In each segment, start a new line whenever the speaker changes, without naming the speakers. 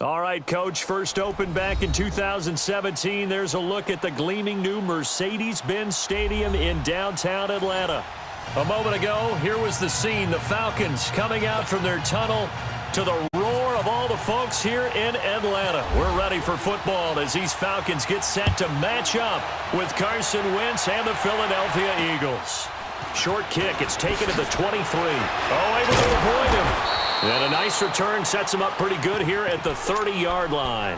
All right, Coach, first opened back in 2017. There's a look at the gleaming new Mercedes-Benz Stadium in downtown Atlanta. A moment ago, here was the scene. The Falcons coming out from their tunnel to the roar of all the folks here in Atlanta. We're ready for football as these Falcons get set to match up with Carson Wentz and the Philadelphia Eagles. Short kick. It's taken to the 23. Oh, able to avoid him. And a nice return sets him up pretty good here at the 30-yard line.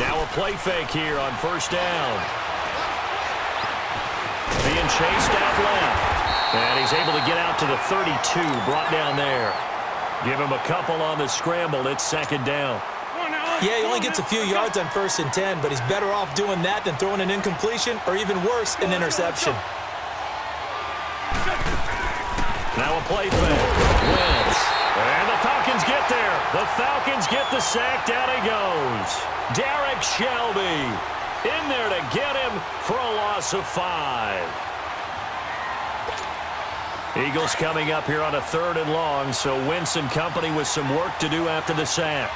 Now a play fake here on first down. Being chased out left. And he's able to get out to the 32, brought down there. Give him a couple on the scramble. It's second down.
Yeah, he only gets a few yards on 1st and 10, but he's better off doing that than throwing an incompletion or even worse, an interception.
Now a play fake. Wentz. And the Falcons get there. The Falcons get the sack. Down he goes. Derek Shelby in there to get him for a loss of 5. Eagles coming up here on a 3rd and long, so Wentz and company with some work to do after the sack.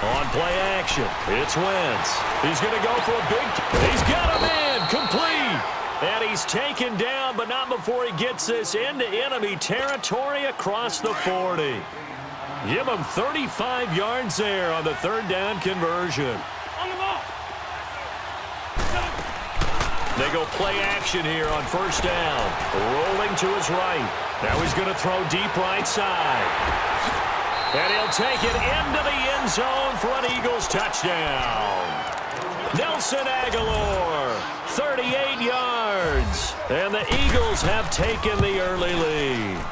On play action, it's Wentz. He's going to go for a big... He's got a man, complete! And he's taken down, but not before he gets this into enemy territory across the 40. Give him 35 yards there on the 3rd down conversion. They go play action here on first down. Rolling to his right. Now he's going to throw deep right side. And he'll take it into the end zone for an Eagles touchdown. Nelson Agholor, 38 yards. And the Eagles have taken the early lead.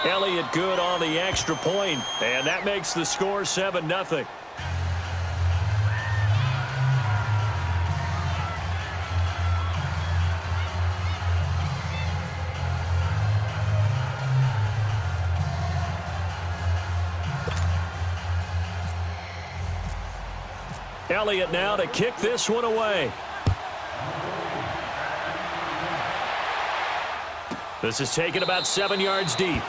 Elliott good on the extra point, and that makes the score 7-0. Elliott now to kick this one away. This is taken about 7 yards deep.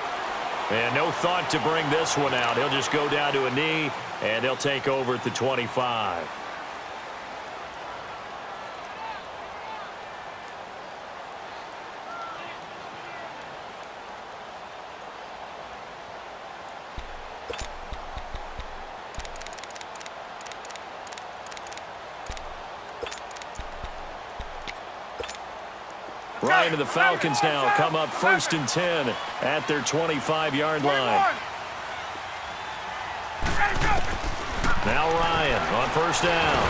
And no thought to bring this one out. He'll just go down to a knee, and they'll take over at the 25. Ryan and the Falcons now come up 1st and 10 at their 25-yard line. Now Ryan on first down.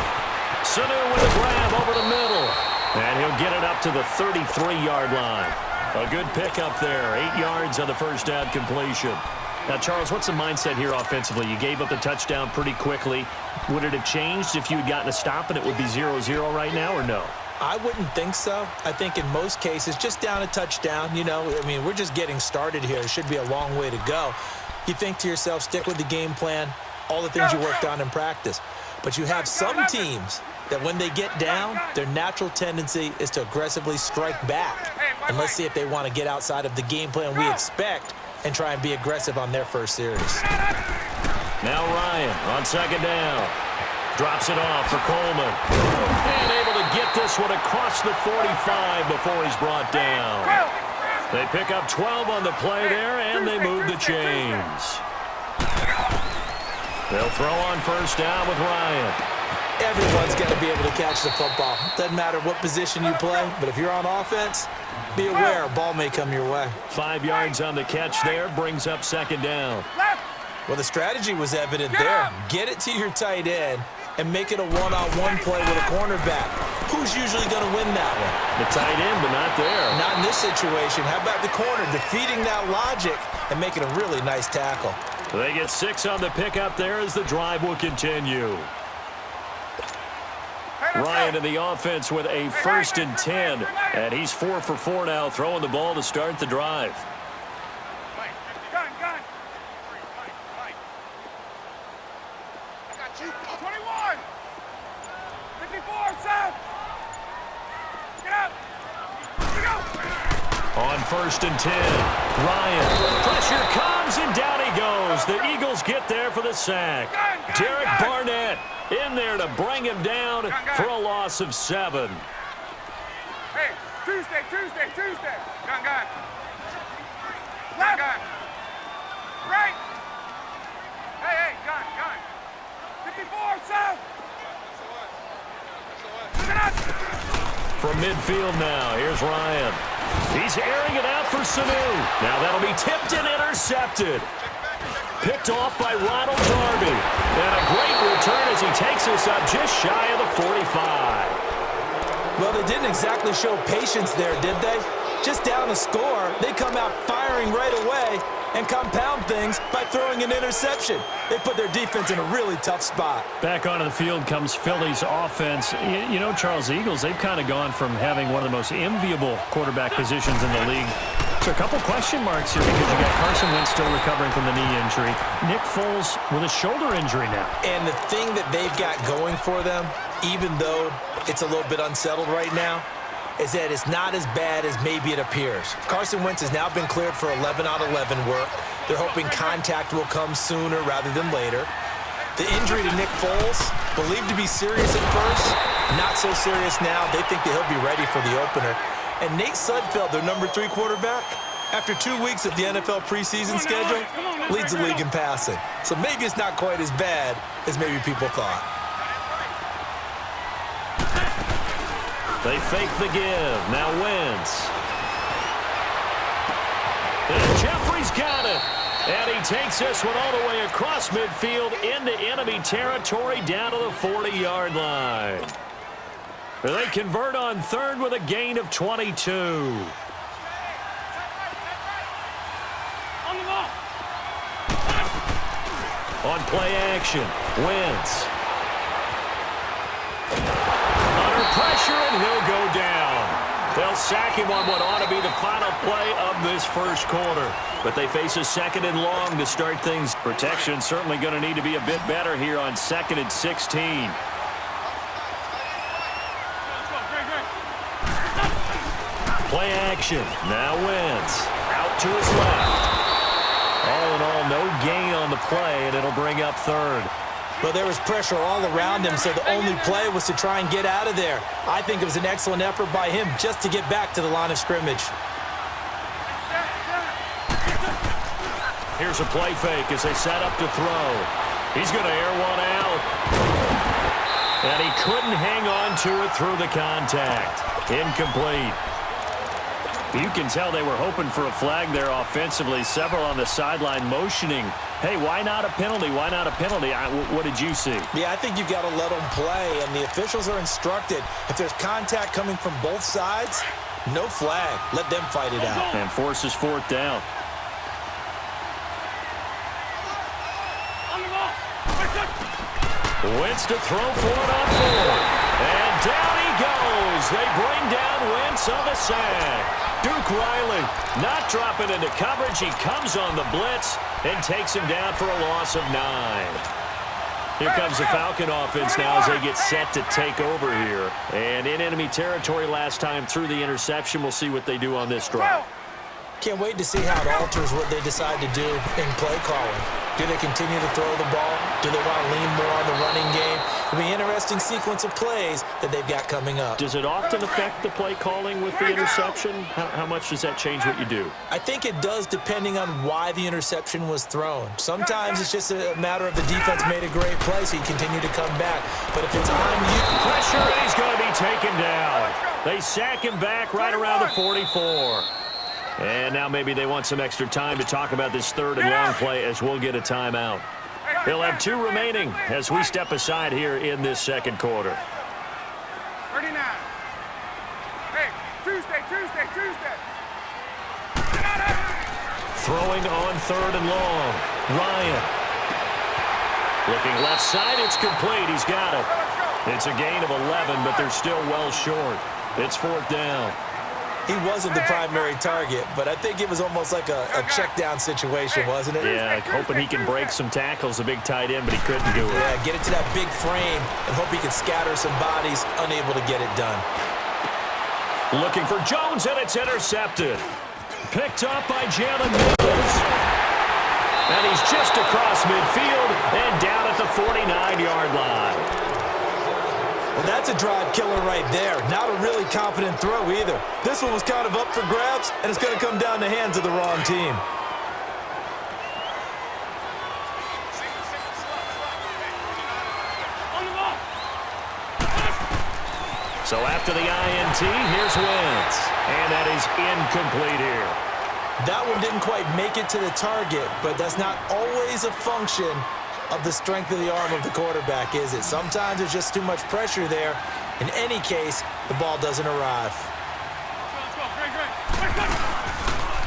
Sanu with a grab over the middle. And he'll get it up to the 33-yard line. A good pickup there. 8 yards on the first down completion. Now, Charles, what's the mindset here offensively? You gave up the touchdown pretty quickly. Would it have changed if you had gotten a stop and it would be 0-0 right now, or no?
I wouldn't think so. I think in most cases, just down a touchdown, we're just getting started here. It should be a long way to go. You think to yourself, stick with the game plan, all the things you worked on in practice. But you have some teams that when they get down, their natural tendency is to aggressively strike back. And let's see if they want to get outside of the game plan we expect and try and be aggressive on their first series.
Now Ryan on 2nd down. Drops it off for Coleman. And able to get this one across the 45 before he's brought down. They pick up 12 on the play there, and they move the chains. They'll throw on first down with Ryan.
Everyone's got to be able to catch the football. Doesn't matter what position you play, but if you're on offense, be aware a ball may come your way.
5 yards on the catch there, brings up 2nd down.
Well, the strategy was evident there. Get it to your tight end and make it a one-on-one play with a cornerback. Who's usually going to win that one?
The tight end, but not there.
Not in this situation. How about the corner defeating that logic and making a really nice tackle?
They get 6 on the pickup there as the drive will continue. Ryan in the offense with a 1st and 10. And he's 4 for 4 now, throwing the ball to start the drive.
Gun. 21. 54, Sam. Get up. Here we go.
On 1st and 10, Ryan. Pressure comes, and down he goes. The Eagles get there for the sack. Derek Barnett in there to bring him down for a loss of 7.
Hey, Tuesday. Gun. Left. Gun. Right. Hey, gun. 54, Sam. Get up.
From midfield now, here's Ryan. He's airing it out for Sanu. Now that'll be tipped and intercepted. Picked off by Ronald Darby. And a great return as he takes us up just shy of the 45.
Well, they didn't exactly show patience there, did they? Just down a score, they come out firing right away and compound things by throwing an interception. They put their defense in a really tough spot.
Back onto the field comes Philly's offense. You know, Charles, the Eagles, they've kind of gone from having one of the most enviable quarterback positions in the league to a couple question marks here because you got Carson Wentz still recovering from the knee injury. Nick Foles with a shoulder injury now.
And the thing that they've got going for them, even though it's a little bit unsettled right now, is that it's not as bad as maybe it appears. Carson Wentz has now been cleared for 11 out of 11 work. They're hoping contact will come sooner rather than later. The injury to Nick Foles, believed to be serious at first, not so serious now. They think that he'll be ready for the opener. And Nate Sudfeld, their number 3 quarterback, after 2 weeks of the NFL preseason schedule, leads the league in passing. So maybe it's not quite as bad as maybe people thought.
They fake the give. Now Wentz. And Jeffrey's got it. And he takes this one all the way across midfield into enemy territory down to the 40-yard line. They convert on 3rd with a gain of 22. On play action, Wentz. Under pressure, and he'll go down. They'll sack him on what ought to be the final play of this first quarter. But they face a 2nd and long to start things. Protection certainly going to need to be a bit better here on 2nd and 16. Play action. Now Wentz. Out to his left. All in all, no gain on the play, and it'll bring up 3rd.
Well, there was pressure all around him, so the only play was to try and get out of there. I think it was an excellent effort by him just to get back to the line of scrimmage.
Here's a play fake as they set up to throw. He's going to air one out. And he couldn't hang on to it through the contact. Incomplete. You can tell they were hoping for a flag there offensively. Several on the sideline motioning, hey, why not a penalty? Why not a penalty? What did you see?
Yeah, I think you've got to let them play, and the officials are instructed. If there's contact coming from both sides, no flag. Let them fight it out.
And forces 4th down. Wentz to throw for it on 4th. And down he goes. They bring down Wentz on the sack. Duke Riley not dropping into coverage. He comes on the blitz and takes him down for a loss of 9. Here comes the Falcon offense now as they get set to take over here. And in enemy territory last time through the interception. We'll see what they do on this drive.
Can't wait to see how it alters what they decide to do in play calling. Do they continue to throw the ball? Do they want to lean more on the running game? It'll be an interesting sequence of plays that they've got coming up.
Does it often affect the play calling with the interception? How much does that change what you do?
I think it does depending on why the interception was thrown. Sometimes it's just a matter of the defense made a great play, so you continue to come back. But if it's on you...
Pressure, and he's going to be taken down. They sack him back right around the 44. And now maybe they want some extra time to talk about this 3rd and long play as we'll get a timeout. They'll have 2 remaining as we step aside here in this 2nd quarter.
39. Hey, Tuesday.
Throwing on 3rd and long. Ryan. Looking left side, it's complete. He's got it. It's a gain of 11, but they're still well short. It's 4th down.
He wasn't the primary target, but I think it was almost like a check down situation, wasn't it?
Yeah, hoping he can break some tackles, a big tight end, but he couldn't do it.
Yeah, get it to that big frame and hope he can scatter some bodies, unable to get it done.
Looking for Jones, and it's intercepted. Picked up by Jalen Mills. And he's just across midfield and down at the 49-yard line.
Well, that's a drive killer right there. Not a really confident throw either. This one was kind of up for grabs, and it's going to come down the hands of the wrong team.
So after the INT, here's Wentz. And that is incomplete here.
That one didn't quite make it to the target, but that's not always a function of the strength of the arm of the quarterback, is it? Sometimes there's just too much pressure there. In any case, the ball doesn't arrive.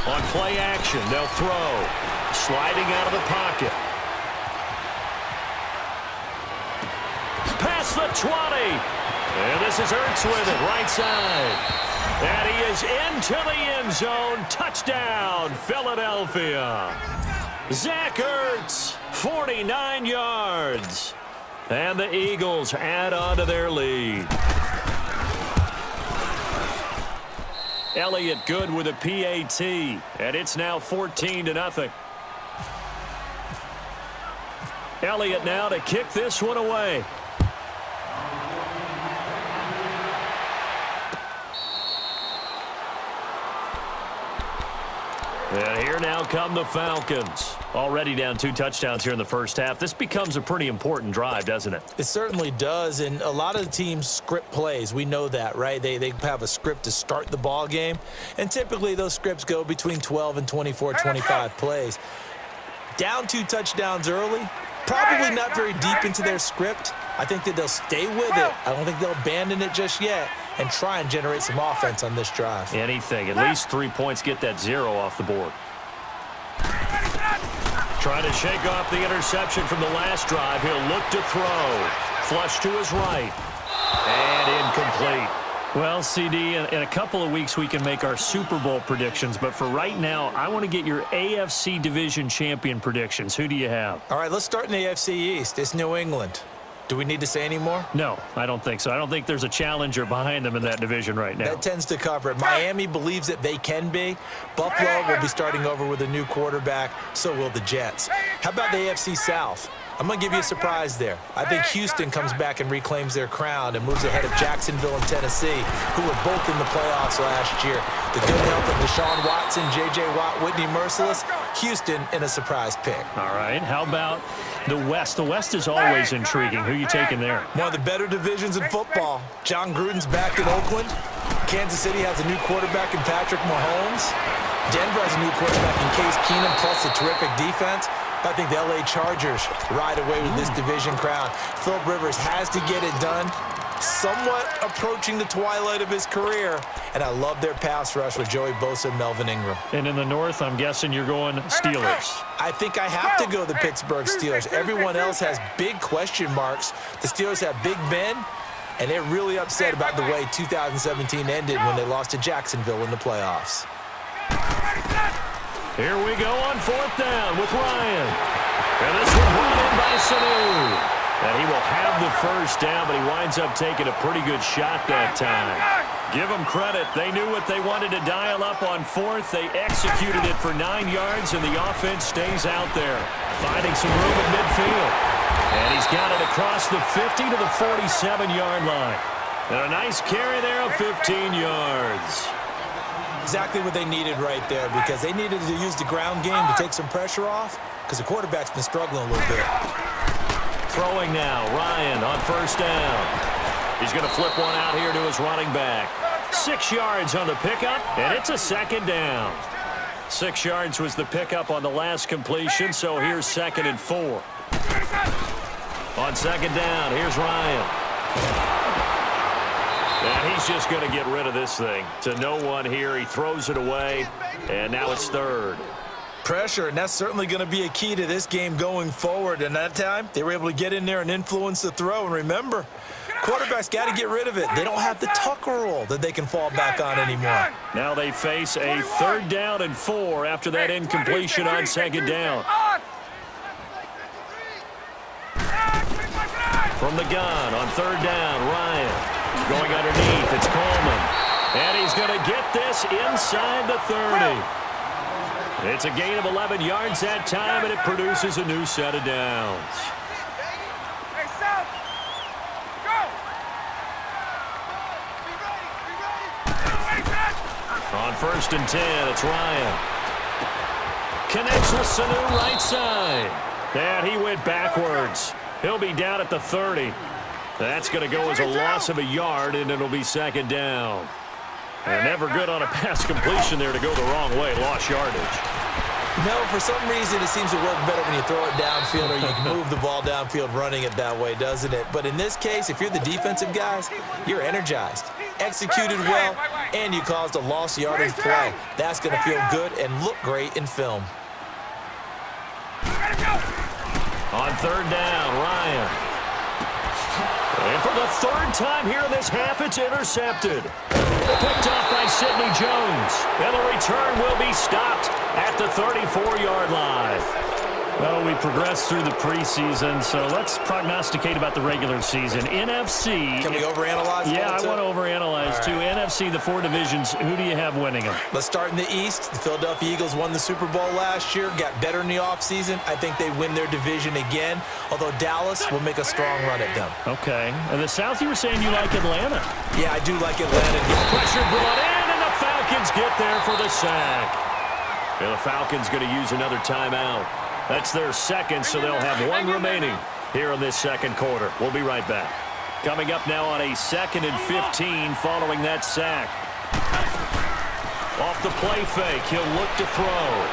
On play action, they'll throw. Sliding out of the pocket. Past the 20. And this is Ertz with it, right side. And he is into the end zone. Touchdown, Philadelphia. Zach Ertz, 49 yards. And the Eagles add on to their lead. Elliott good with a PAT. And it's now 14-0. Elliott now to kick this one away. And here now come the Falcons. Already down 2 touchdowns here in the first half. This becomes a pretty important drive, doesn't it?
It certainly does, and a lot of the teams script plays. We know that, right? They have a script to start the ball game, and typically those scripts go between 12 and 24, 25 plays. Down 2 touchdowns early, probably not very deep into their script. I think that they'll stay with it. I don't think they'll abandon it just yet and try and generate some offense on this drive.
Anything. At least 3 points, get that 0 off the board. Trying to shake off the interception from the last drive. He'll look to throw. Flush to his right. And incomplete. Well, CD, in a couple of weeks we can make our Super Bowl predictions, but for right now, I want to get your AFC Division Champion predictions. Who do you have?
All right, let's start in the AFC East. It's New England. Do we need to say any more?
No, I don't think so. I don't think there's a challenger behind them in that division right now.
That tends to cover it. Miami believes that they can be. Buffalo will be starting over with a new quarterback. So will the Jets. How about the AFC South? I'm going to give you a surprise there. I think Houston comes back and reclaims their crown and moves ahead of Jacksonville and Tennessee, who were both in the playoffs last year. The good help of Deshaun Watson, J.J. Watt, Whitney Merciless. Houston in a surprise pick.
All right. How about the West? The West is always intriguing. Who are you taking there?
One of the better divisions in football. John Gruden's back in Oakland. Kansas City has a new quarterback in Patrick Mahomes. Denver has a new quarterback in Case Keenum, plus a terrific defense. I think the L.A. Chargers ride away with this division crown. Philip Rivers has to get it done. Somewhat approaching the twilight of his career. And I love their pass rush with Joey Bosa and Melvin Ingram.
And in the North, I'm guessing you're going Steelers.
I think I have to go the Pittsburgh Steelers. Everyone else has big question marks. The Steelers have Big Ben, and they're really upset about the way 2017 ended when they lost to Jacksonville in the playoffs.
Here we go on 4th down with Ryan. And this one brought in by Sanu. And he will have the first down, but he winds up taking a pretty good shot that time. Give them credit. They knew what they wanted to dial up on 4th. They executed it for 9 yards, and the offense stays out there, finding some room at midfield. And he's got it across the 50 to the 47-yard line. And a nice carry there of 15 yards.
Exactly what they needed right there, because they needed to use the ground game to take some pressure off, because the quarterback's been struggling a little bit.
Throwing now, Ryan on 1st down. He's going to flip one out here to his running back. 6 yards on the pickup, and it's a 2nd down. 6 yards was the pickup on the last completion, so here's 2nd and 4. On 2nd down, here's Ryan. And he's just going to get rid of this thing. To no one here. He throws it away, and now it's 3rd.
pressure, and that's certainly going to be a key to this game going forward. And that time, they were able to get in there and influence the throw. And remember, quarterbacks got to get rid of it. They don't have the Tucker rule that they can fall back on anymore.
Now they face a 3rd down and 4 after that incompletion on 2nd down. From the gun on 3rd down, Ryan. Going underneath, it's Coleman. And he's going to get this inside the 30. It's a gain of 11 yards that time, and it produces a new set of downs.
Hey, South, go!
On 1st and 10, it's Ryan. Connects with Sanu right side. And he went backwards. He'll be down at the 30. That's going to go as a loss of a yard, and it'll be 2nd down. And never good on a pass completion there to go the wrong way. Lost yardage.
No, for some reason, it seems to work better when you throw it downfield or you can move the ball downfield running it that way, doesn't it? But in this case, if you're the defensive guys, you're energized, executed well, and you caused a lost yardage play. That's going to feel good and look great in film.
On 3rd down, Ryan. And for the 3rd time here in this half, it's intercepted. Picked off by Sidney Jones. And the return will be stopped at the 34-yard line. Well, we progressed through the preseason, so let's prognosticate about the regular season. NFC.
Can we overanalyze?
Yeah, I want to overanalyze, too. NFC, the 4 divisions, who do you have winning them?
Let's start in the East. The Philadelphia Eagles won the Super Bowl last year, got better in the offseason. I think they win their division again, although Dallas will make a strong run at them.
Okay. And the South, you were saying you like Atlanta.
Yeah, I do like Atlanta.
Pressure brought in, and the Falcons get there for the sack. And the Falcons going to use another timeout. That's their 2nd, so they'll have 1 remaining here in this 2nd quarter. We'll be right back. Coming up now on a 2nd and 15 following that sack. Off the play fake, he'll look to throw.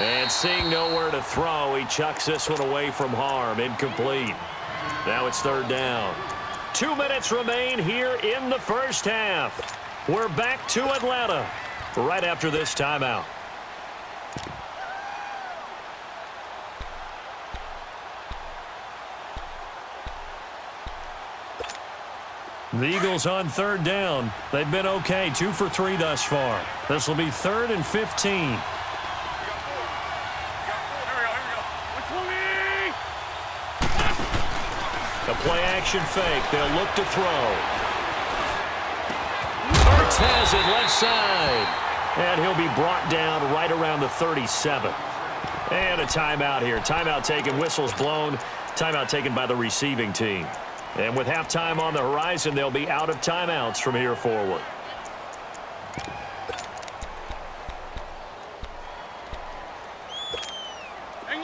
And seeing nowhere to throw, he chucks this one away from harm. Incomplete. Now it's 3rd down. 2 minutes remain here in the 1st half. We're back to Atlanta right after this timeout. The Eagles on 3rd down. They've been okay, 2 for 3 thus far. This will be 3rd and 15. A play-action fake. They'll look to throw. Hurts has it left side. And he'll be brought down right around the 37. And a timeout here. Timeout taken, whistles blown. Timeout taken by the receiving team. And with halftime on the horizon, they'll be out of timeouts from here forward.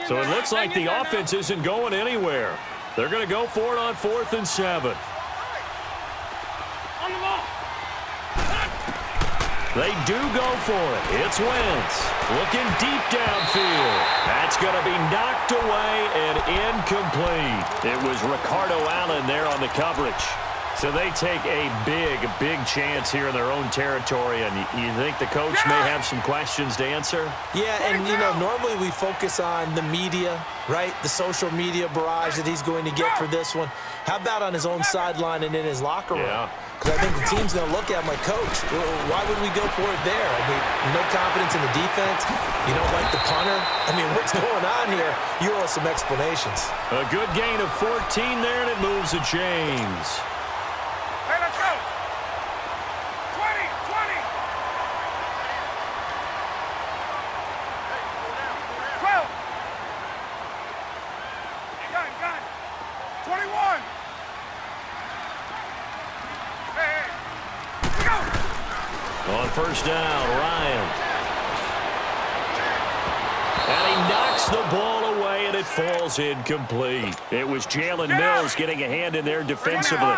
So it looks like the offense isn't going anywhere. They're going to go for it on 4th and 7.
On the ball.
They do go for it. It's Wentz looking deep downfield. That's going to be knocked away and incomplete. It was Ricardo Allen there on the coverage. So they take a big chance here in their own territory, and you think the coach may have some questions to answer?
Yeah, and, you know, normally we focus on the media, right? The social media barrage that he's going to get for this one. How about on his own sideline and in his locker room?
Yeah.
Because I think the team's going to look at him like, Coach, why would we go for it there? I mean, no confidence in the defense. You don't like the punter. I mean, what's going on here? You owe us some explanations.
A good gain of 14 there, and it moves the chains.
Hey, let's go. 20, 20. 12. Gun. 21. Hey. Go.
On 1st down, Ryan. And he knocks the ball away, and it falls incomplete. It was Jalen Mills getting a hand in there defensively.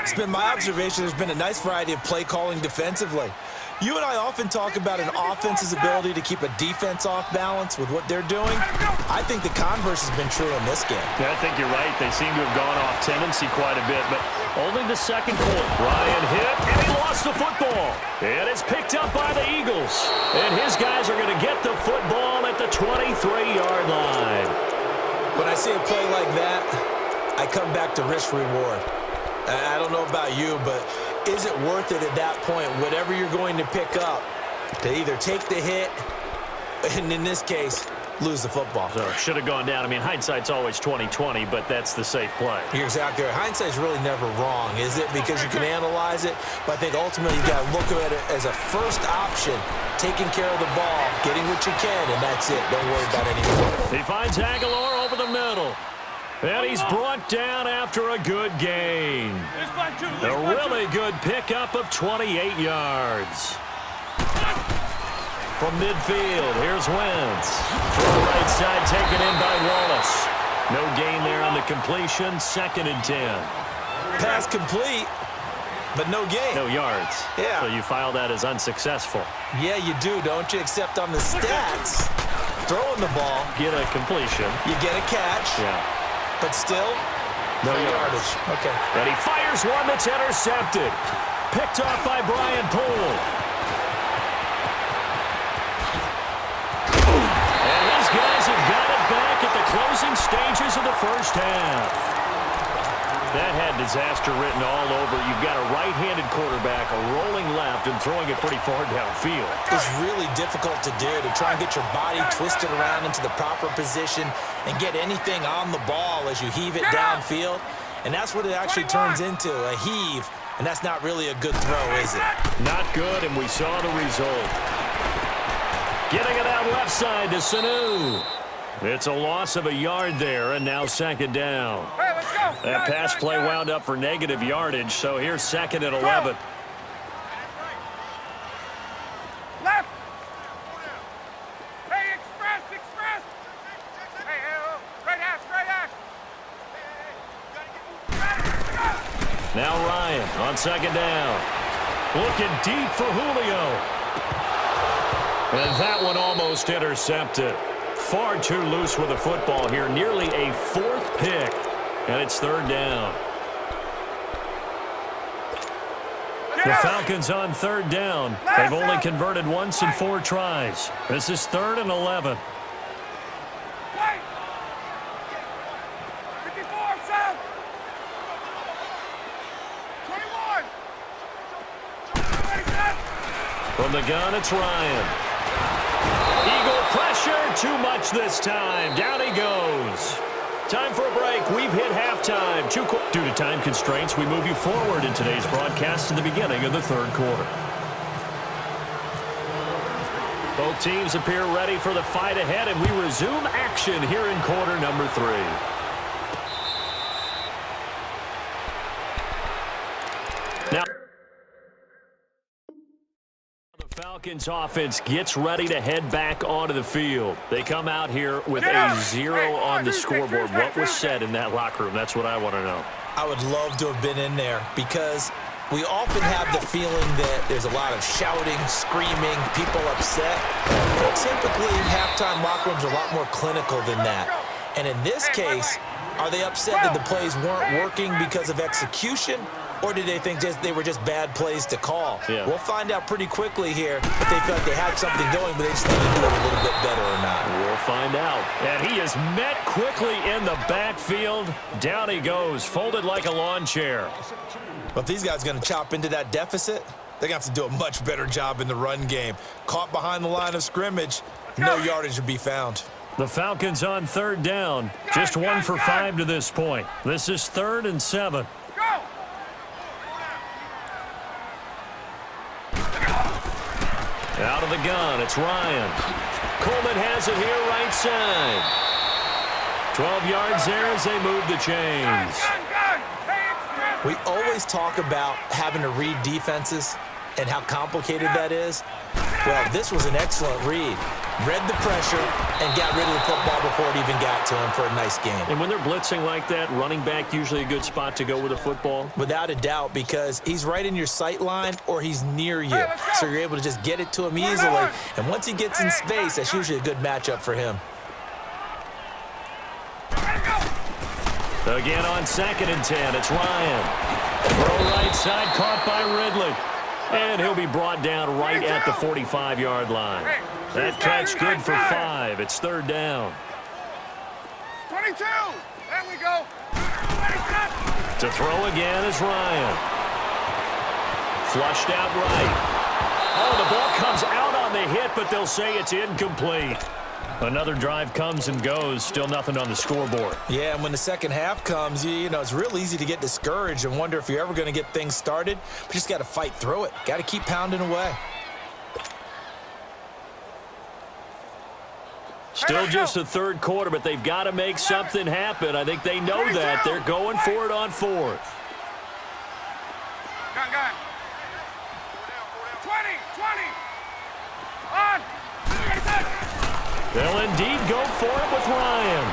It's been my observation there's been a nice variety of play calling defensively. You and I often talk about an offense's ability to keep a defense off balance with what they're doing. I think the converse has been true in this game.
Yeah, I think you're right. They seem to have gone off tendency quite a bit, but only the second quarter. Ryan hit, and he lost the football. And it's picked up by the Eagles. And his guys are going to get the football at the 23-yard line.
When I see a play like that, I come back to risk-reward. I don't know about you, but is it worth it at that point, whatever you're going to pick up, to either take the hit, and in this case, lose the football?
So should have gone down. I mean, hindsight's always 20/20, but that's the safe play.
You're exactly right. Hindsight's really never wrong, is it? Because you can analyze it, but I think ultimately you got to look at it as a first option, taking care of the ball, getting what you can, and that's it. Don't worry about any more.
He finds Aguilar over the middle. And he's brought down after a good gain. A really good pickup of 28 yards. From midfield, here's Wentz. From the right side, taken in by Wallace. No gain there on the completion, 2nd and 10.
Pass complete, but no gain.
No yards.
Yeah.
So you file that as unsuccessful.
Yeah, you do, don't you? Except on the stats, throwing the ball,
Get a completion.
you get a catch,
Yeah.
but still,
No
no
yards.
yardage. Okay.
And he fires one that's intercepted. Picked off by Brian Poole. And these guys have got it back at the closing stages of the first half. That had disaster written all over. You've got a right-handed quarterback, a rolling left, and throwing it pretty far downfield.
It's really difficult to do, to try and get your body twisted around into the proper position and get anything on the ball as you heave it downfield. And that's what it actually turns into, a heave. And that's not really a good throw, is it?
Not good, and we saw the result. Getting it out left side to Sanu. It's a loss of a yard there, and now 2nd down.
Hey, let's go.
That pass play wound up for negative yardage, so here's 2nd and 11.
Left. Hey, express. Hey, oh, straight ash.
Now Ryan on 2nd down. Looking deep for Julio. And that one almost intercepted. Far too loose with the football here. Nearly a 4th pick. And it's 3rd down. The Falcons on 3rd down. They've only converted once in 4 tries. This is 3rd and 11.
Wait. 54, south. 21. 27.
From the gun, it's Ryan. Eagle pressure, too much this time. Down he goes. Time for a break. We've hit halftime. Due to time constraints, we move you forward in today's broadcast to the beginning of the 3rd quarter. Both teams appear ready for the fight ahead, and we resume action here in quarter number 3. Now, the Falcons offense gets ready to head back onto the field. They come out here with a 0 on the scoreboard. What was said in that locker room? That's what I want to know.
I would love to have been in there because we often have the feeling that there's a lot of shouting, screaming, people upset. But typically, halftime locker rooms are a lot more clinical than that. And in this case, are they upset that the plays weren't working because of execution? Or did they think they were just bad plays to call?
Yeah.
We'll find out pretty quickly here if they felt they had something going, but they just need to do it a little bit better or not.
We'll find out. And he is met quickly in the backfield. Down he goes, folded like a lawn chair.
But if these guys are going to chop into that deficit, they're going to have to do a much better job in the run game. Caught behind the line of scrimmage, no yardage to be found.
The Falcons on 3rd down. Just 1 for 5 to this point. This is 3rd and 7.
Go.
Out of the gun, it's Ryan. Coleman has it here right side. 12 yards there as they move the chains.
Gun. Hey, express.
We always talk about having to read defenses and how complicated that is. Well, this was an excellent read. Read the pressure and got rid of the football before it even got to him for a nice game.
And when they're blitzing like that, running back usually a good spot to go with a football?
Without a doubt, because he's right in your sight line or he's near you. So you're able to just get it to him easily. And once he gets in space, that's usually a good matchup for him.
Again on 2nd and 10, it's Ryan. Throw right side, caught by Ridley. And he'll be brought down right at the 45-yard line. That catch good for 5. It's 3rd down.
22. There we go.
To throw again is Ryan. Flushed out right. Oh, the ball comes out on the hit, but they'll say it's incomplete. Another drive comes and goes, still nothing on the scoreboard.
Yeah, and when the second half comes, you know, it's real easy to get discouraged and wonder if you're ever going to get things started. But you just got to fight through it. Got to keep pounding away.
Still just the 3rd quarter, but they've got to make something happen. I think they know that. They're going for it on 4th.
Gun. 20. On.
They'll indeed go for it with Ryan.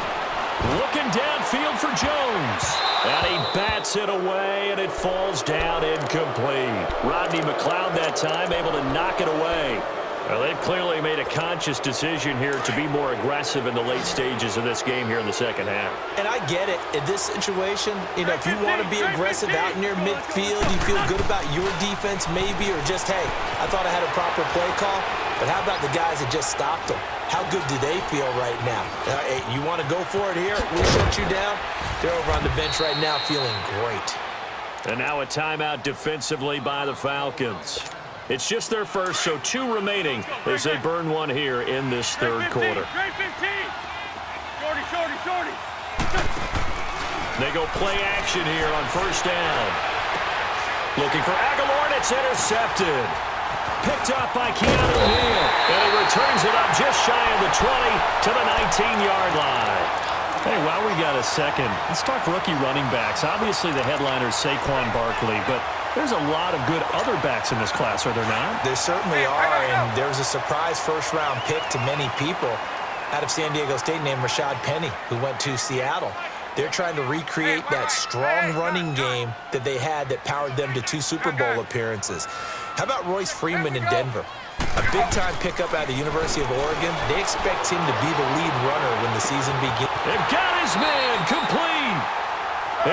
Looking downfield for Jones. And he bats it away, and it falls down incomplete. Rodney McLeod that time able to knock it away. Well, they've clearly made a conscious decision here to be more aggressive in the late stages of this game here in the second half.
And I get it. In this situation, you know, if you want to be aggressive out near midfield, you feel good about your defense maybe, or just, hey, I thought I had a proper play call. But how about the guys that just stopped them? How good do they feel right now? Hey, you want to go for it here? We'll shut you down. They're over on the bench right now feeling great.
And now a timeout defensively by the Falcons. It's just their first, so 2 remaining as they burn one here in this 3rd quarter.
Great 15. Shorty.
They go play action here on 1st down. Looking for Aguilar, and it's intercepted. Picked up by Keanu Neal, and he returns it up just shy of the 20 to the 19-yard line. Hey, while we got a second, let's talk rookie running backs. Obviously, the headliner is Saquon Barkley, but there's a lot of good other backs in this class, are there not?
There certainly are, and there's a surprise first-round pick to many people out of San Diego State named Rashad Penny, who went to Seattle. They're trying to recreate that strong running game that they had that powered them to 2 Super Bowl appearances. How about Royce Freeman in Denver? A big-time pickup out of the University of Oregon. They expect him to be the lead runner when the season begins.
They've got his man complete.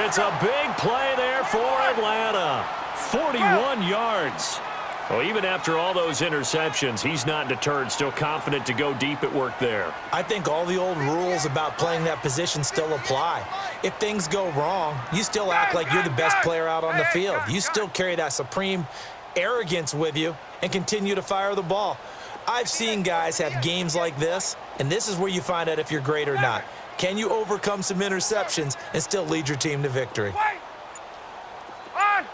It's a big play there for Atlanta. 41 yards. Well, even after all those interceptions, he's not deterred, still confident to go deep at work there.
I think all the old rules about playing that position still apply. If things go wrong, you still act like you're the best player out on the field. You still carry that supreme arrogance with you and continue to fire the ball. I've seen guys have games like this, and this is where you find out if you're great or not. Can you overcome some interceptions and still lead your team to victory?
On.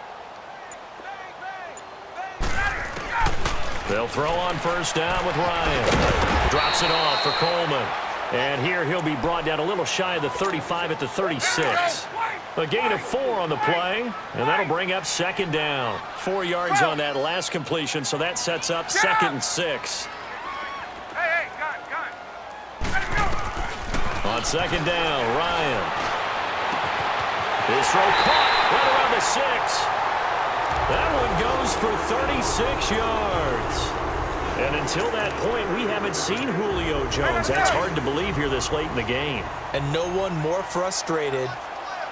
They'll throw on 1st down with Ryan. Drops it off for Coleman. And here he'll be brought down a little shy of the 35 at the 36. A gain of 4 on the play, and that'll bring up 2nd down. 4 yards on that last completion, so that sets up 2nd and 6.
Hey, gun. Let it go.
On 2nd down, Ryan. His throw caught right around the 6. That one goes for 36 yards. And until that point, we haven't seen Julio Jones. That's hard to believe here this late in the game.
And no one more frustrated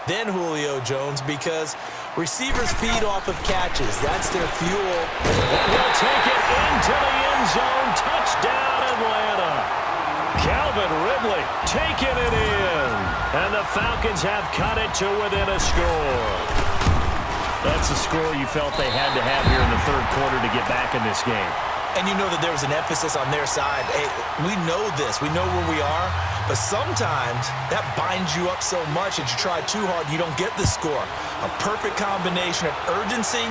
than Julio Jones because receivers feed off of catches. That's their fuel.
He'll take it into the end zone. Touchdown, Atlanta. Calvin Ridley taking it in. And the Falcons have cut it to within a score. That's the score you felt they had to have here in the 3rd quarter to get back in this game.
And you know that there was an emphasis on their side. Hey, we know this. We know where we are. But sometimes that binds you up so much that you try too hard, you don't get the score. A perfect combination of urgency,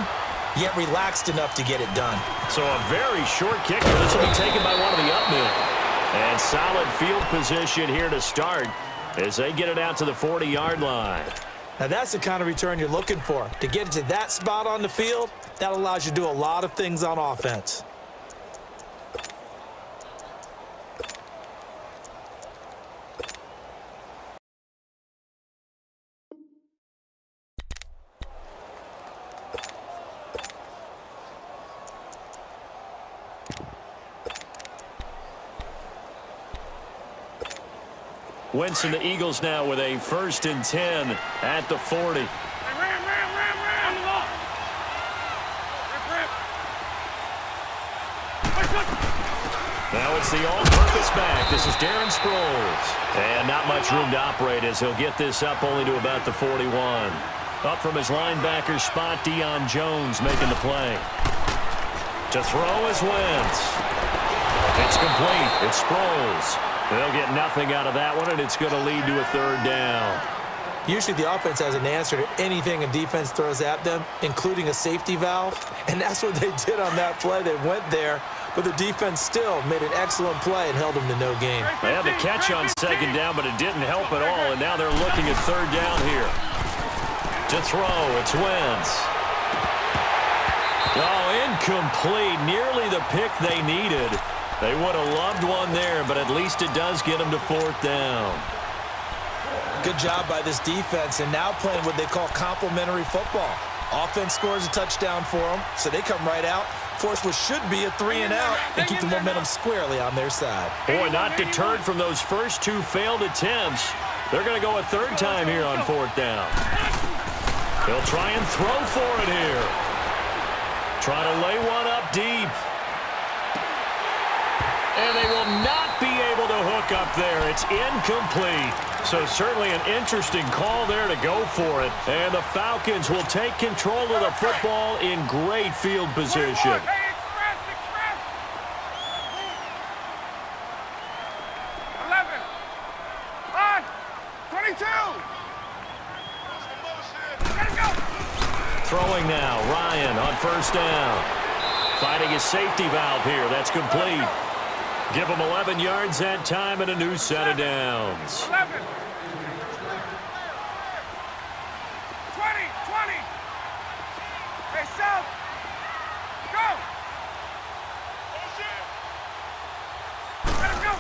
yet relaxed enough to get it done.
So a very short kick. This will be taken by one of the up men. And solid field position here to start as they get it out to the 40-yard line.
Now that's the kind of return you're looking for. To get to that spot on the field, that allows you to do a lot of things on offense.
Wentz and the Eagles now with a 1st and 10 at the 40.
Ram. On the ball. Rip.
Now it's the all-purpose back. This is Darren Sproles. And not much room to operate as he'll get this up only to about the 41. Up from his linebacker spot, Deion Jones making the play. To throw is Wentz. It's complete. It's Sproles. They'll get nothing out of that one, and it's going to lead to a 3rd down.
Usually the offense has an answer to anything a defense throws at them, including a safety valve. And that's what they did on that play. They went there, but the defense still made an excellent play and held them to no gain.
They had the catch on 2nd down, but it didn't help at all, and now they're looking at 3rd down here. To throw, it's Wentz. Oh, incomplete. Nearly the pick they needed. They would have loved one there, but at least it does get them to 4th down.
Good job by this defense, and now playing what they call complementary football. Offense scores a touchdown for them, so they come right out, force what should be a 3-and-out, and keep the momentum squarely on their side.
Boy, not deterred from those first 2 failed attempts. They're going to go a 3rd time here on 4th down. They'll try and throw for it here. Try to lay one up deep. And they will not be able to hook up there. It's incomplete. So certainly an interesting call there to go for it. And the Falcons will take control of the football in great field position.
Hey, express. 11. On. 22. Let it go.
Throwing now, Ryan on 1st down. Fighting his safety valve here. That's complete. Give him 11 yards that time and a new set of downs.
11. 20. Hey, South. Go. Let him go.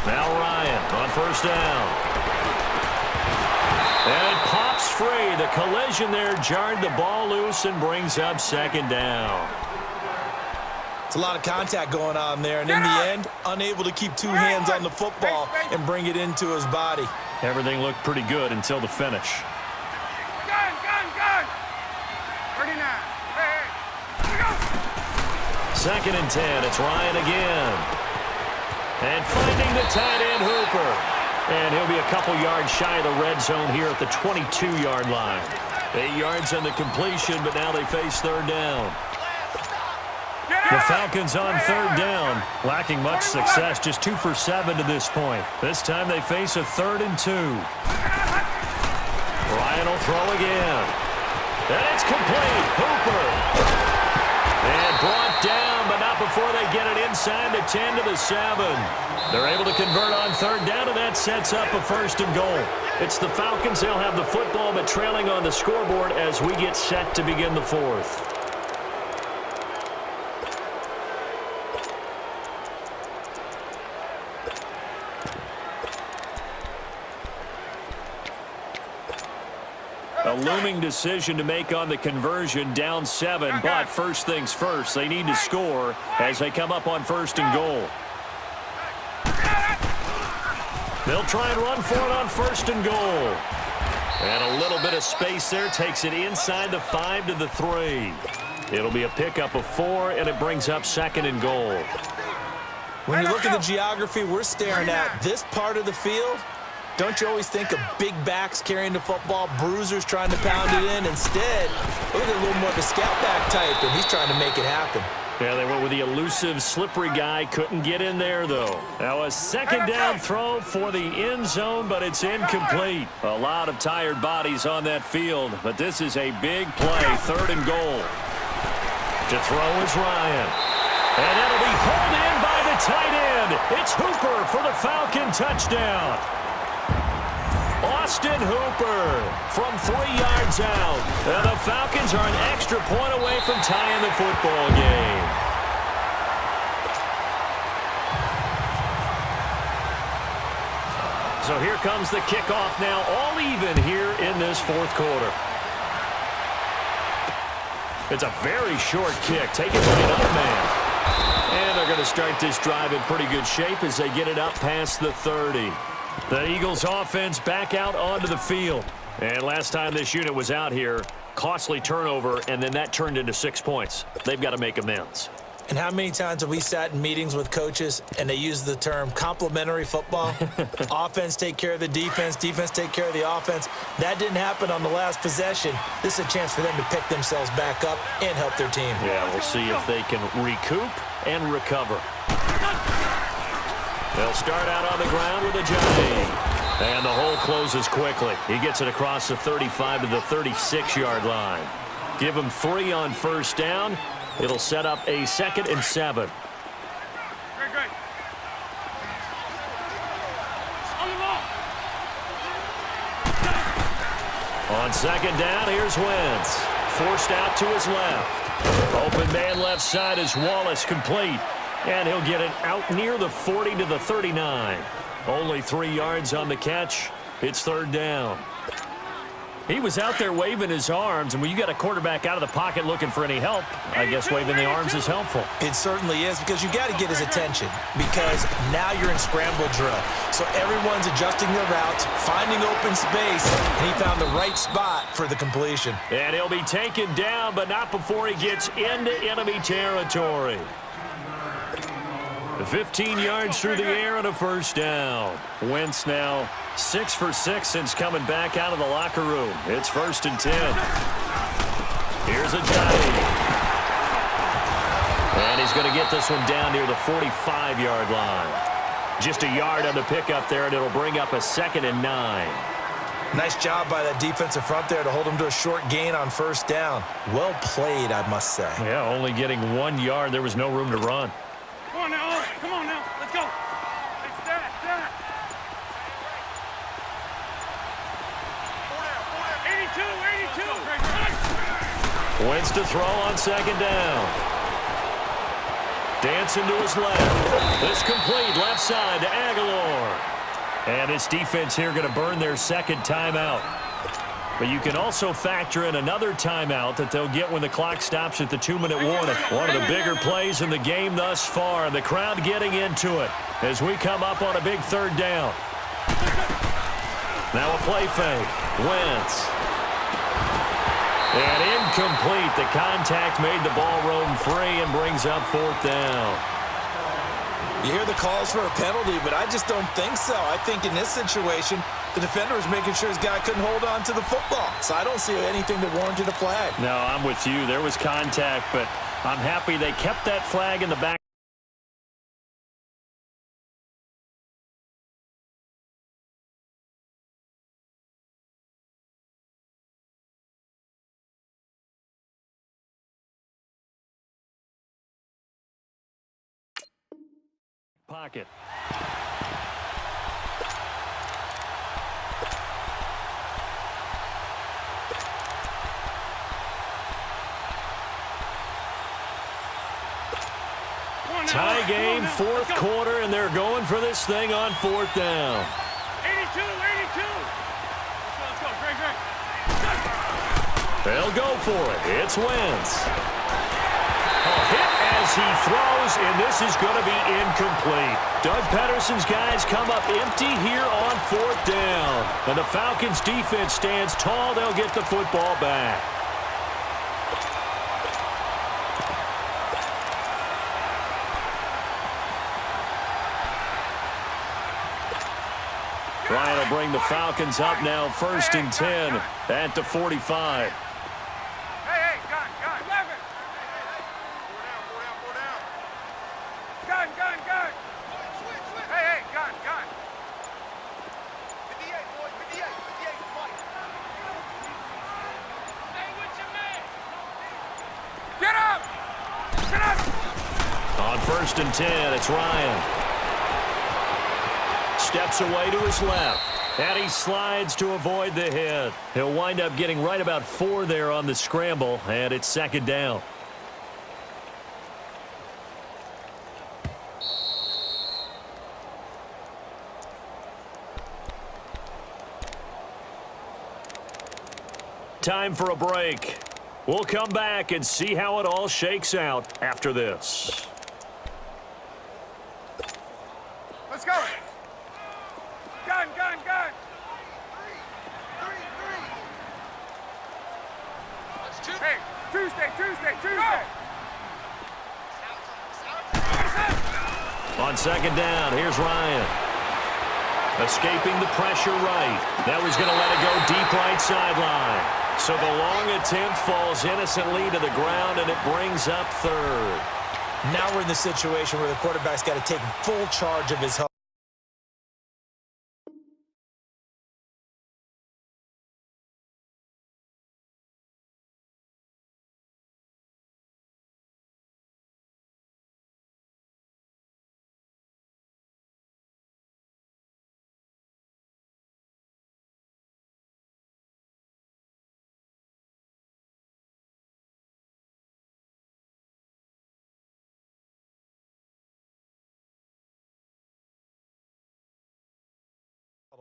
Now Ryan on 1st down. And it pops free. The collision there jarred the ball loose and brings up 2nd down.
It's a lot of contact going on there, and in the end, unable to keep 2 hands on the football and bring it into his body.
Everything looked pretty good until the finish.
Gun. 39. Hey. Here we go.
2nd and 10. It's Ryan again. And finding the tight end, Hooper. And he'll be a couple yards shy of the red zone here at the 22-yard line. 8 yards on the completion, but now they face 3rd down. The Falcons on 3rd down, lacking much success, just 2 for 7 to this point. This time they face a 3rd and 2. Ryan will throw again. And it's complete. Hooper. And brought down, but not before they get it inside the 10 to the 7. They're able to convert on 3rd down, and that sets up a 1st and goal. It's the Falcons. They'll have the football, but trailing on the scoreboard as we get set to begin the 4th. A looming decision to make on the conversion, down 7, but first things first, they need to score as they come up on 1st and goal. They'll try and run for it on 1st and goal. And a little bit of space there takes it inside the 5 to the 3. It'll be a pickup of 4, and it brings up 2nd and goal.
When you look at the geography we're staring at, this part of the field, don't you always think of big backs carrying the football, bruisers trying to pound it in? Instead, look at a little more of a scout back type, and he's trying to make it happen.
Yeah, they went with the elusive, slippery guy. Couldn't get in there, though. Now a 2nd down throw for the end zone, but it's incomplete. A lot of tired bodies on that field, but this is a big play, 3rd and goal. To throw is Ryan. And that'll be pulled in by the tight end. It's Hooper for the Falcon touchdown. Austin Hooper from 3 yards out. And the Falcons are an extra point away from tying the football game. So here comes the kickoff now, all even here in this 4th quarter. It's a very short kick, taken by an up man. And they're going to start this drive in pretty good shape as they get it up past the 30. The Eagles offense back out onto the field. And last time this unit was out here, costly turnover, and then that turned into 6 points. They've got to make amends.
And how many times have we sat in meetings with coaches and they use the term complementary football? Offense take care of the defense, defense take care of the offense. That didn't happen on the last possession. This is a chance for them to pick themselves back up and help their team.
Yeah, we'll see if they can recoup and recover. They'll start out on the ground with a Ajay. And the hole closes quickly. He gets it across the 35 to the 36-yard line. Give him 3 on first down. It'll set up a 2nd and 7.
Great. On the ball.
On 2nd down, here's Wentz. Forced out to his left. Open man left side is Wallace, complete. And he'll get it out near the 40 to the 39. Only 3 yards on the catch. It's 3rd down. He was out there waving his arms, and when you got a quarterback out of the pocket looking for any help, I guess waving the arms is helpful.
It certainly is, because you got to get his attention, because now you're in scramble drill. So everyone's adjusting their routes, finding open space, and he found the right spot for the completion.
And he'll be taken down, but not before he gets into enemy territory. 15 yards through the air and a first down. Wentz now 6 for 6 since coming back out of the locker room. It's 1st and 10. Here's Ajay. And he's going to get this one down near the 45-yard line. Just a yard on the pickup there, and it'll bring up a 2nd and 9.
Nice job by that defensive front there to hold him to a short gain on first down. Well played, I must say.
Yeah, only getting 1 yard. There was no room to run.
Come on now. Come on now. Let's go. Hey, stand. 82.
Wentz to throw on 2nd down. Dancing to his left. This complete left side to Aguilar. And his defense here going to burn their 2nd timeout. But you can also factor in another timeout that they'll get when the clock stops at the 2-minute warning. One of the bigger plays in the game thus far. The crowd getting into it as we come up on a big 3rd down. Now a play fake. Wentz. And incomplete. The contact made the ball roam free and brings up 4th down.
You hear the calls for a penalty, but I just don't think so. I think in this situation, the defender was making sure his guy couldn't hold on to the football. So I don't see anything that warranted a flag.
No, I'm with you. There was contact, but I'm happy they kept that flag in the back. Pocket. Tie game, 4th quarter, and they're going for this thing on 4th down.
82. Let's go. Great.
They'll go for it. It's Wentz. A hit as he throws, and this is going to be incomplete. Doug Pederson's guys come up empty here on 4th down. And the Falcons' defense stands tall. They'll get the football back. Ryan will bring the Falcons up now 1st and 10 at the 45.
Hey, gun. 11. Gun. Hey, gun. 58, boy. 58, fight. Stay with your man. Get up.
On 1st and 10, it's Ryan. Steps away to his left, and he slides to avoid the hit. He'll wind up getting right about 4 there on the scramble, and it's 2nd down. Time for a break. We'll come back and see how it all shakes out after this.
Let's go. Gun. Tuesday.
On second down, here's Ryan. Escaping the pressure right. Now he's going to let it go deep right sideline. So the long attempt falls innocently to the ground, and it brings up third.
Now we're in the situation where the quarterback's got to take full charge of his health.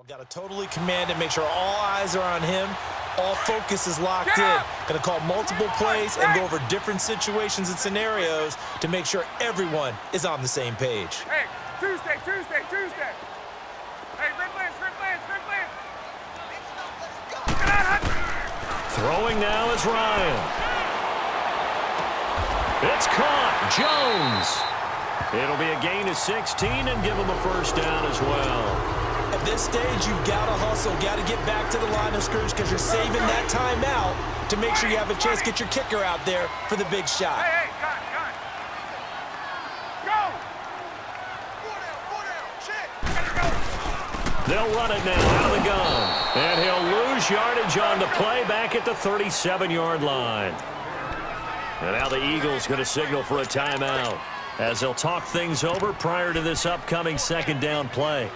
Got to totally command it, make sure all eyes are on him, all focus is locked in. Going to call multiple plays and go over different situations and scenarios to make sure everyone is on the same page.
Hey, Tuesday. Hey, Red Lance.
Throwing now is Ryan. It's caught. Jones. It'll be a gain of 16 and give him a first down as well.
At this stage, you've got to hustle, got to get back to the line of scrimmage because you're saving that timeout to make sure you have a chance to get your kicker out there for the big shot.
Hey, gun. Go!
They'll run it now out of the gun. And he'll lose yardage on the play back at the 37-yard line. And now the Eagles going to signal for a timeout as they'll talk things over prior to this upcoming second down play.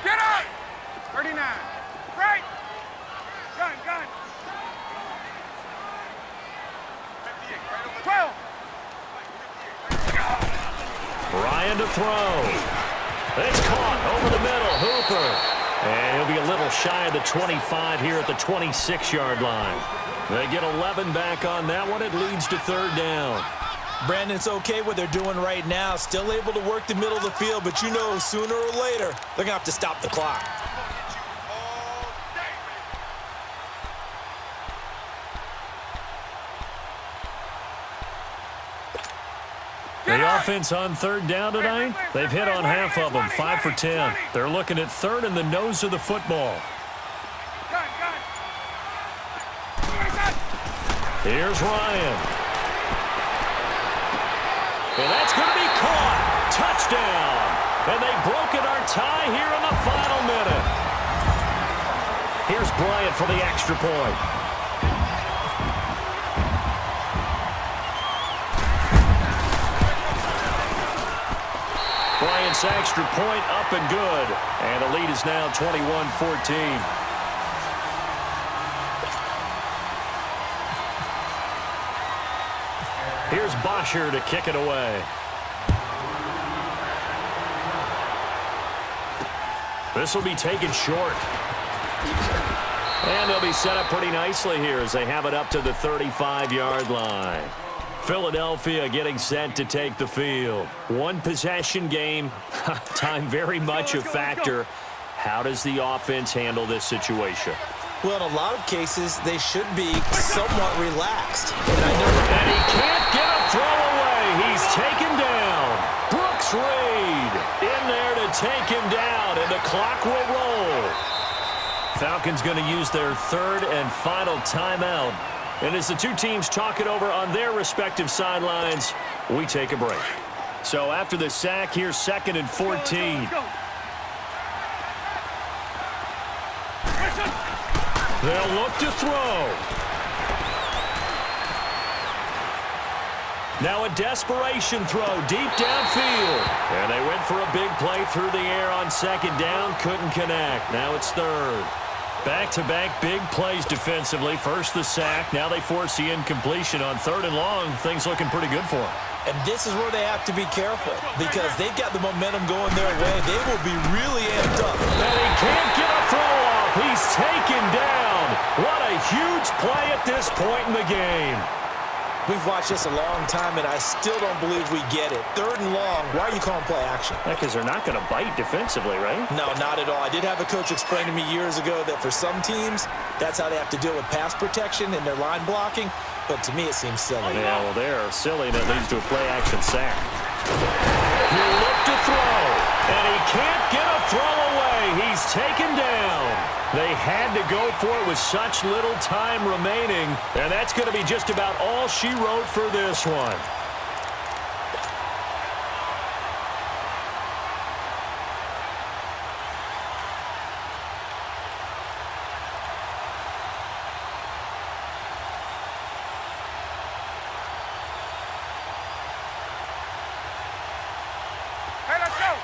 Get up! 39. Right. Gun. 12.
Ryan to throw. It's caught over the middle. Hooper. And he'll be a little shy of the 25 here at the 26-yard line. They get 11 back on that one. It leads to third down.
Brandon, it's okay what they're doing right now. Still able to work the middle of the field, but you know sooner or later they're going to have to stop the clock.
The offense on third down tonight, they've hit on half of them, 5 for 10. They're looking at third in the nose of the football.
Gun.
Here's Ryan. And that's going to be caught. Touchdown. And they've broken our tie here in the final minute. Here's Bryant for the extra point. Bryant's extra point up and good. And the lead is now 21-14. Here's Bosher to kick it away. This will be taken short. And they'll be set up pretty nicely here as they have it up to the 35-yard line. Philadelphia getting set to take the field. One possession game. Time very much a factor. How does the offense handle this situation?
Well, in a lot of cases, they should be somewhat relaxed.
And he can't get a throw away. He's taken down. Brooks Reed in there to take him down, and the clock will roll. Falcons going to use their third and final timeout. And as the two teams talk it over on their respective sidelines, we take a break. So after the sack, here's 2nd and 14. They'll look to throw. Now a desperation throw deep downfield. And they went for a big play through the air on second down. Couldn't connect. Now it's third. Back-to-back big plays defensively. First the sack. Now they force the incompletion on third and long. Things looking pretty good for them.
And this is where they have to be careful because they've got the momentum going their way. They will be really amped up.
And he can't get a throw off. He's taken down. What a huge play at this point in the game.
We've watched this a long time, and I still don't believe we get it. Third and long, why are you calling play action?
Because they're not going to bite defensively, right?
No, not at all. I did have a coach explain to me years ago that for some teams, that's how they have to deal with pass protection and their line blocking. but to me it seems silly.
Yeah, well, they're silly, and it leads to a play-action sack. He looked to throw, and he can't get a throw away. He's taken down. They had to go for it with such little time remaining, and that's going to be just about all she wrote for this one.
Hey, let's go.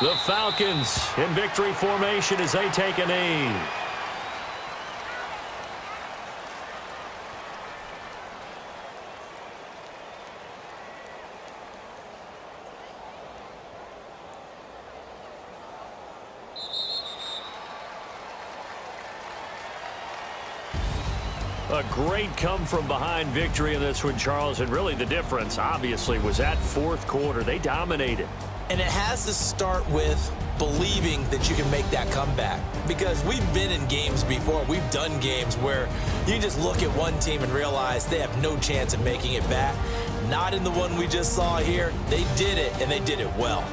The Falcons in victory formation as they take a knee. A great come-from-behind victory in this one, Charles, and really the difference, obviously, was that fourth quarter. They dominated.
And it has to start with believing that you can make that comeback. Because we've been in games before. We've done games where you just look at one team and realize they have no chance of making it back. Not in the one we just saw here. They did it, and they did it well.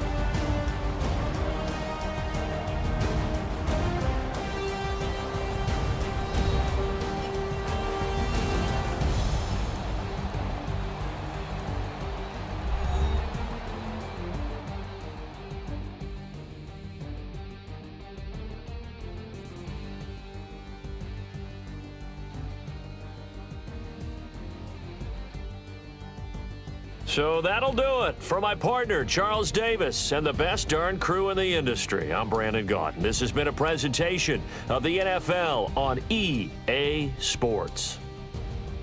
So that'll do it for my partner, Charles Davis, and the best darn crew in the industry. I'm Brandon Gaudin. This has been a presentation of the NFL on EA Sports.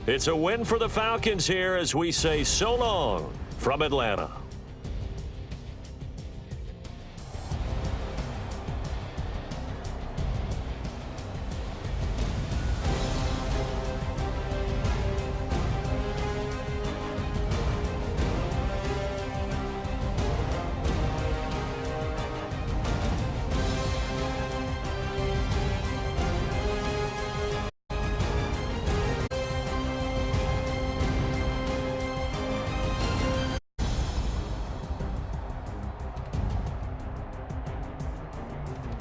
It's a win for the Falcons here as we say so long from Atlanta.